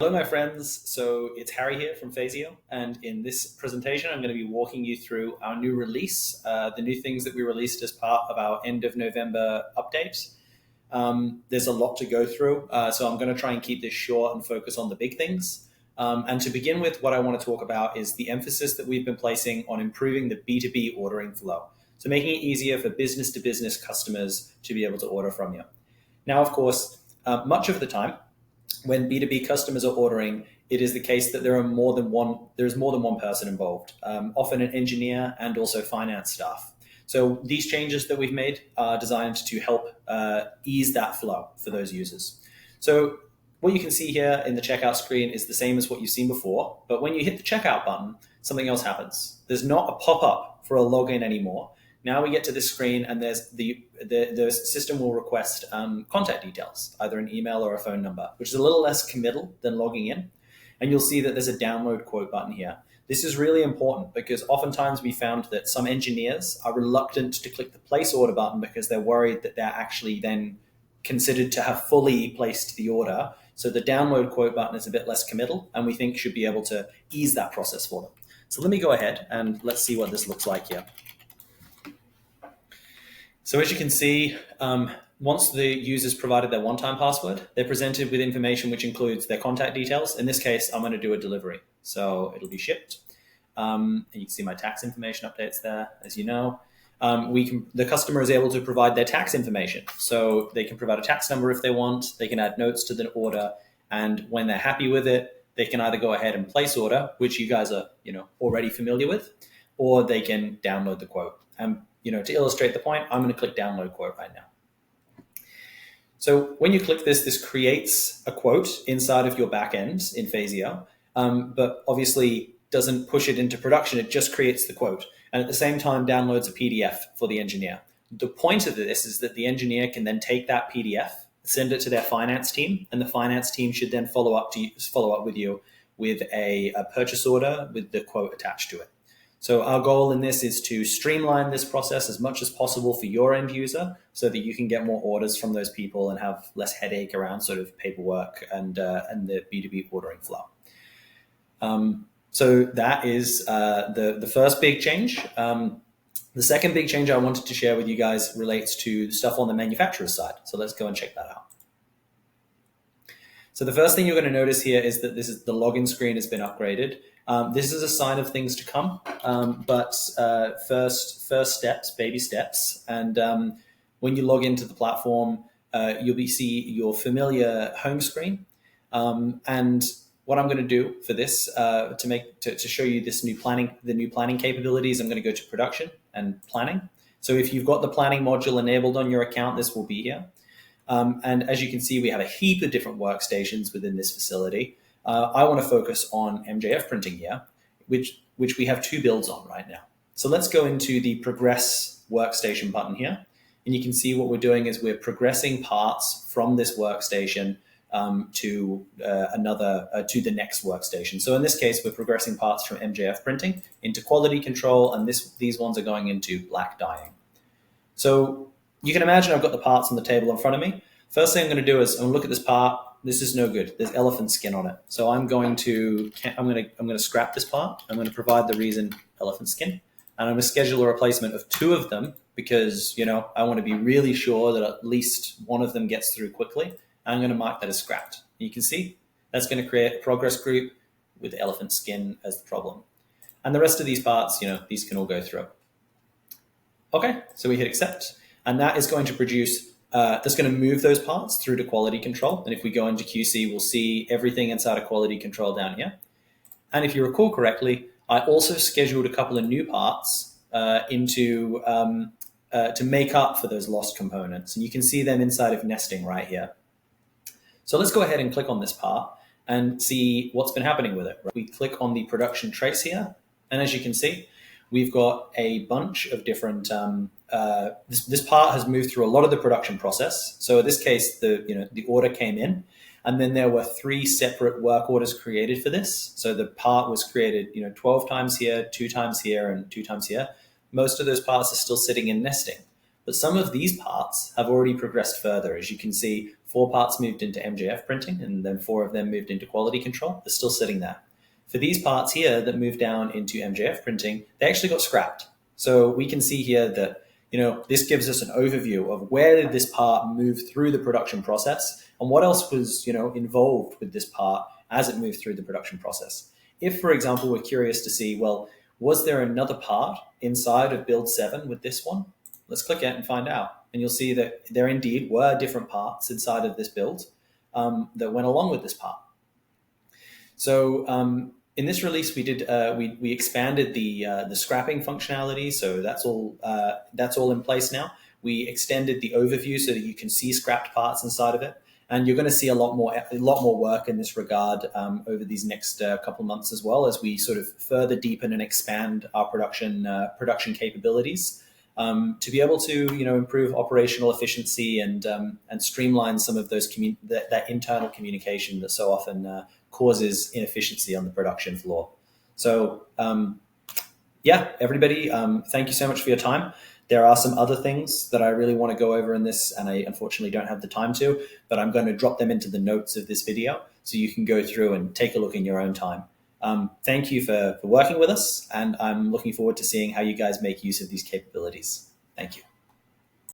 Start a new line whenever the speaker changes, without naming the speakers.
Hello, my friends. So it's Harry here from Phasio, and in this presentation, I'm going to be walking you through our new release, the new things that we released as part of our end of November update. There's a lot to go through, so I'm going to try and keep this short and focus on the big things. And to begin with, what I want to talk about is the emphasis that we've been placing on improving the B2B ordering flow, so making it easier for business-to-business customers to be able to order from you. Now, of course, much of the time, when B2B customers are ordering, it is the case that there's more than one person involved, often an engineer and also finance staff. So these changes that we've made are designed to help ease that flow for those users. So what you can see here in the checkout screen is the same as what you've seen before, but when you hit the checkout button, something else happens. There's not a pop-up for a login anymore. Now we get to this screen and there's the system will request contact details, either an email or a phone number, which is a little less committal than logging in. And you'll see that there's a download quote button here. This is really important because oftentimes we found that some engineers are reluctant to click the place order button because they're worried that they're actually then considered to have fully placed the order. So the download quote button is a bit less committal and we think should be able to ease that process for them. So let me go ahead and let's see what this looks like here. So as you can see, once the users provided their one-time password, they're presented with information which includes their contact details. In this case, I'm going to do a delivery. So it'll be shipped. And you can see my tax information updates there, as you know. The customer is able to provide their tax information. So they can provide a tax number if they want. They can add notes to the order. And when they're happy with it, they can either go ahead and place order, which you guys are already familiar with, or they can download the quote. To illustrate the point, I'm going to click download quote right now. So when you click this creates a quote inside of your backend in Phasio, but obviously doesn't push it into production. It just creates the quote. And at the same time, downloads a PDF for the engineer. The point of this is that the engineer can then take that PDF, send it to their finance team, and the finance team should then follow up with you with a purchase order with the quote attached to it. So our goal in this is to streamline this process as much as possible for your end user so that you can get more orders from those people and have less headache around sort of paperwork and the B2B ordering flow. So that is the first big change. The second big change I wanted to share with you guys relates to stuff on the manufacturer's side. So let's go and check that out. So the first thing you're going to notice here is that the login screen has been upgraded. This is a sign of things to come, but first steps, baby steps. And when you log into the platform, you'll see your familiar home screen. And what I'm going to do for this to show you the new planning capabilities, I'm going to go to production and planning. So if you've got the planning module enabled on your account, this will be here. And as you can see, we have a heap of different workstations within this facility. I want to focus on MJF printing here, which we have 2 builds on right now. So let's go into the progress workstation button here. And you can see what we're doing is we're progressing parts from this workstation to the next workstation. So in this case, we're progressing parts from MJF printing into quality control, and these ones are going into black dyeing. So you can imagine I've got the parts on the table in front of me. First thing I'm going to do is I'm going to look at this part. This is no good. There's elephant skin on it. So I'm going to scrap this part. I'm going to provide the reason elephant skin. And I'm going to schedule a replacement of 2 of them because, I want to be really sure that at least one of them gets through quickly. And I'm going to mark that as scrapped. You can see that's going to create a progress group with elephant skin as the problem. And the rest of these parts, these can all go through. Okay, so we hit accept. And that is going to produce that's going to move those parts through to quality control. And if we go into QC, we'll see everything inside of quality control down here. And if you recall correctly, I also scheduled a couple of new parts to make up for those lost components. And you can see them inside of nesting right here. So let's go ahead and click on this part and see what's been happening with it. We click on the production trace here. And as you can see, we've got a bunch of different this part has moved through a lot of the production process. So in this case, the order came in, and then there were 3 separate work orders created for this. So the part was created, 12 times here, 2 times here, and 2 times here. Most of those parts are still sitting in nesting, but some of these parts have already progressed further. As you can see, 4 parts moved into MJF printing, and then 4 of them moved into quality control. They're still sitting there. For these parts here that moved down into MJF printing, they actually got scrapped. So we can see here that, this gives us an overview of where did this part move through the production process and what else was, involved with this part as it moved through the production process. If, for example, we're curious to see, well, was there another part inside of build 7 with this one? Let's click it and find out. And you'll see that there indeed were different parts inside of this build that went along with this part. So in this release, we did we expanded the scrapping functionality, so that's all in place now. We extended the overview so that you can see scrapped parts inside of it, and you're going to see a lot more work in this regard over these next couple of months as well, as we sort of further deepen and expand our production capabilities to be able to improve operational efficiency and streamline some of those that internal communication that so often causes inefficiency on the production floor. So yeah, everybody, thank you so much for your time. There are some other things that I really want to go over in this, and I unfortunately don't have the time to, but I'm going to drop them into the notes of this video so you can go through and take a look in your own time. Thank you for working with us, and I'm looking forward to seeing how you guys make use of these capabilities. Thank you.